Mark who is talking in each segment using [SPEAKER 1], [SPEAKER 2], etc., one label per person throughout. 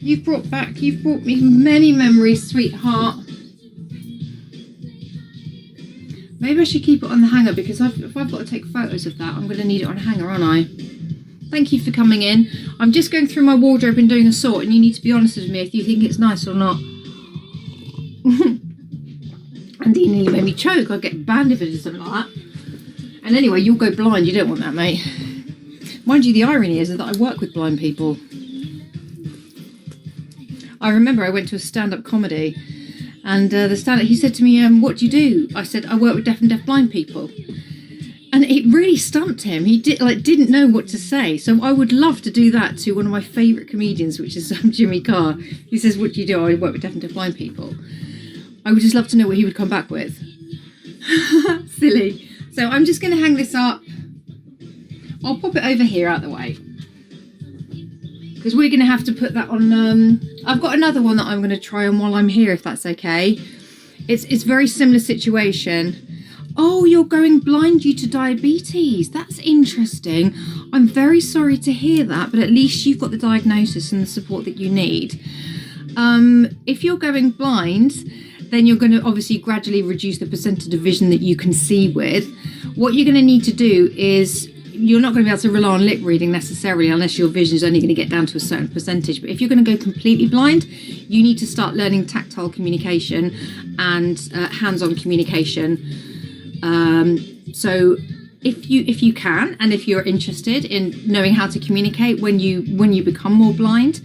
[SPEAKER 1] You've brought me many memories, sweetheart. Maybe I should keep it on the hanger, because if I've got to take photos of that, I'm going to need it on a hanger, aren't I? Thank you for coming in. I'm just going through my wardrobe and doing a sort, and you need to be honest with me if you think it's nice or not. Andy nearly made me choke. I'll get banned if it isn't like that. And anyway, you'll go blind. You don't want that, mate. Mind you, the irony is that I work with blind people. I remember I went to a stand-up comedy, and the stand-up, he said to me, what do you do? I said, I work with deaf and deaf-blind people. And it really stumped him. He didn't know what to say. So I would love to do that to one of my favourite comedians, which is Jimmy Carr. He says, what do you do? I work with deaf and deaf-blind people. I would just love to know what he would come back with. Silly. So I'm just going to hang this up. I'll pop it over here out the way, because we're going to have to put that on. I've got another one that I'm going to try on while I'm here, if that's okay. It's very similar situation. Oh, you're going blind due to diabetes. That's interesting. I'm very sorry to hear that, but at least you've got the diagnosis and the support that you need. If you're going blind, then you're going to obviously gradually reduce the percentage of vision that you can see with. What you're going to need to do is, you're not going to be able to rely on lip reading necessarily unless your vision is only going to get down to a certain percentage. But if you're going to go completely blind, you need to start learning tactile communication and hands-on communication. So if you can, and if you're interested in knowing how to communicate when you become more blind,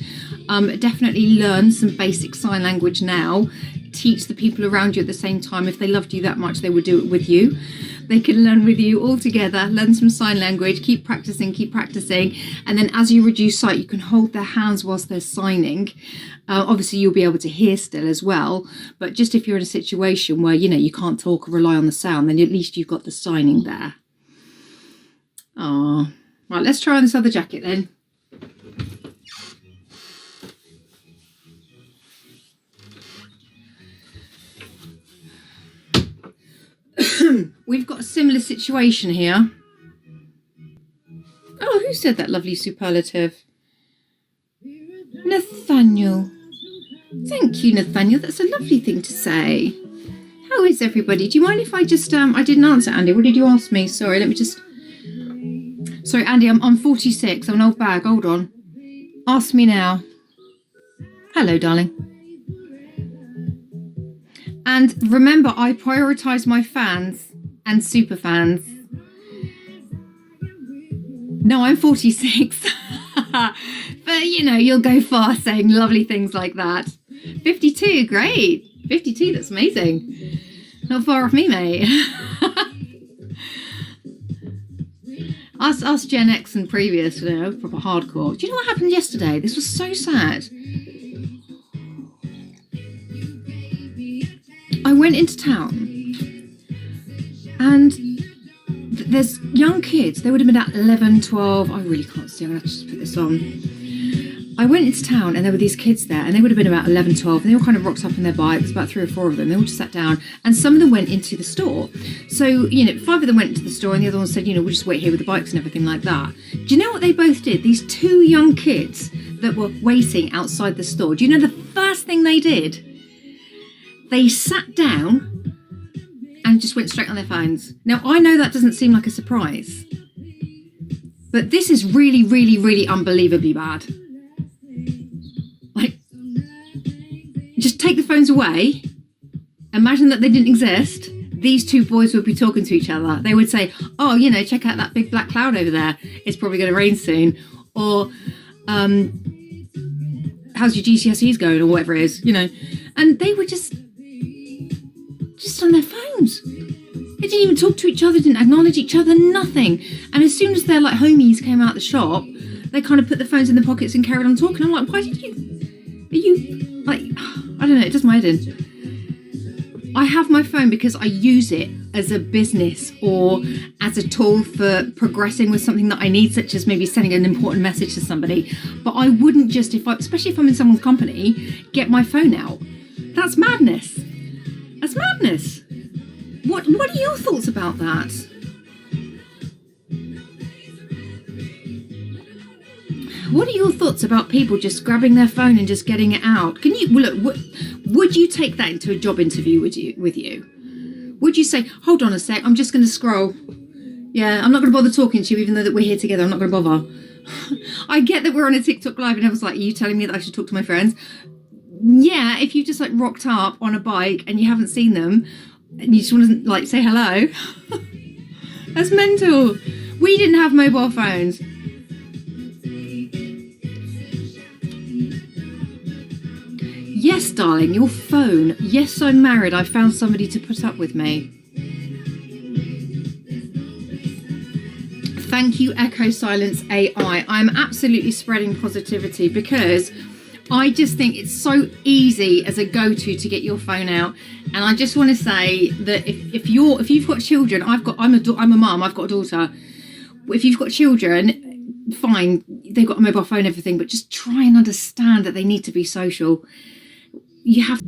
[SPEAKER 1] definitely learn some basic sign language now. Teach the people around you at the same time. If they loved you that much, they would do it with you. They can learn with you all together, learn some sign language, keep practicing. And then as you reduce sight, you can hold their hands whilst they're signing. Obviously, you'll be able to hear still as well. But just if you're in a situation where, you can't talk or rely on the sound, then at least you've got the signing there. Oh, right, let's try on this other jacket then. We've got a similar situation here. Oh, who said that lovely superlative? Nathaniel. Thank you, Nathaniel. That's a lovely thing to say. How is everybody? Do you mind if I just... I didn't answer, Andy. What did you ask me? Sorry, let me just... Sorry, Andy, I'm 46. I'm an old bag. Hold on. Ask me now. Hello, darling. And remember, I prioritise my fans and super fans. No, I'm 46. But, you'll go far saying lovely things like that. 52, great. 52, that's amazing. Not far off me, mate. us Gen X and previous, proper hardcore. Do you know what happened yesterday? This was so sad. I went into town, and there's young kids. They would have been at 11, 12. I really can't see. I'm going to have to just put this on. I went into town, and there were these kids there, and they would have been about 11, 12. And they all kind of rocked up on their bikes, about 3 or 4 of them. They all just sat down, and some of them went into the store. So, 5 of them went into the store, and the other one said, we'll just wait here with the bikes and everything like that. Do you know what they both did? These 2 young kids that were waiting outside the store. Do you know the first thing they did? They sat down and just went straight on their phones. Now, I know that doesn't seem like a surprise, but this is really, really, really unbelievably bad. Like, just take the phones away. Imagine that they didn't exist. These 2 boys would be talking to each other. They would say, oh, check out that big black cloud over there. It's probably going to rain soon. Or, how's your GCSEs going? Or whatever it is, And they were just on their phones. They didn't even talk to each other, didn't acknowledge each other, nothing. And as soon as their homies came out the shop, they kind of put the phones in their pockets and carried on talking. I'm like, why did you, I don't know, it does my head in. I have my phone because I use it as a business or as a tool for progressing with something that I need, such as maybe sending an important message to somebody. But I wouldn't just, especially if I'm in someone's company, get my phone out. That's madness. That's madness. What are your thoughts about that? What are your thoughts about people just grabbing their phone and just getting it out? Can you, well, look, would you take that into a job interview with you? Would you say, hold on a sec, I'm just going to scroll. Yeah, I'm not going to bother talking to you, even though that we're here together. I'm not going to bother. I get that we're on a TikTok live and I was like, are you telling me that I should talk to my friends? Yeah, if you've just like rocked up on a bike and you haven't seen them and you just want to like say hello. That's mental. We didn't have mobile phones. Yes, darling, your phone. Yes, I'm married. I found somebody to put up with me. Thank you, Echo Silence AI. I'm absolutely spreading positivity because I just think it's so easy as a go-to to get your phone out. And I just want to say that if you've got children, I'm a mum, I've got a daughter. If you've got children, fine, they've got a mobile phone, everything, but just try and understand that they need to be social. You have,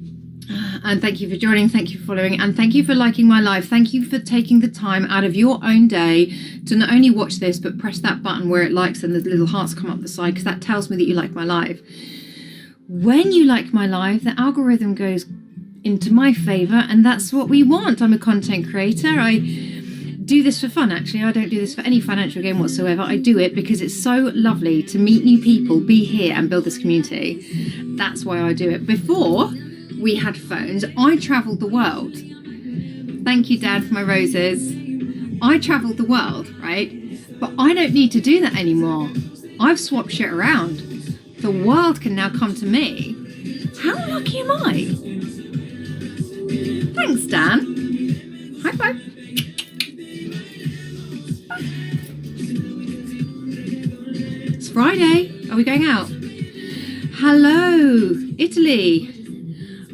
[SPEAKER 1] and thank you for joining, thank you for following, and thank you for liking my live. Thank you for taking the time out of your own day to not only watch this, but press that button where it likes and the little hearts come up the side, because that tells me that you like my live. When you like my live, the algorithm goes into my favor, and that's what we want. I'm a content creator. I do this for fun, actually. I don't do this for any financial gain whatsoever. I do it because it's so lovely to meet new people, be here and build this community. That's why I do it. Before we had phones, I travelled the world. Thank you, Dad, for my roses. I travelled the world, right? But I don't need to do that anymore. I've swapped shit around. The world can now come to me. How lucky am I? Thanks, Dan. High five. It's Friday. Are we going out? Hello, Italy.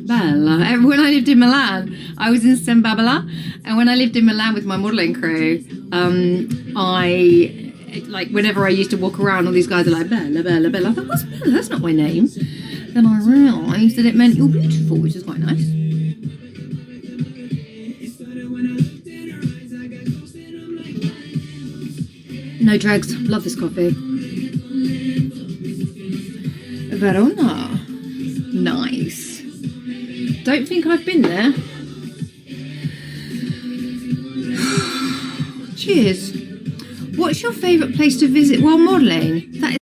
[SPEAKER 1] Bella. When I lived in Milan, I was in Sembabala, and when I lived in Milan with my modelling crew, whenever I used to walk around, all these guys are like, Bella, Bella, Bella. I thought, what's Bella? That's not my name. Then I realised that it meant you're beautiful, which is quite nice. No dregs. Love this coffee. Verona. Nice. Don't think I've been there. Cheers. What's your favourite place to visit while modelling? That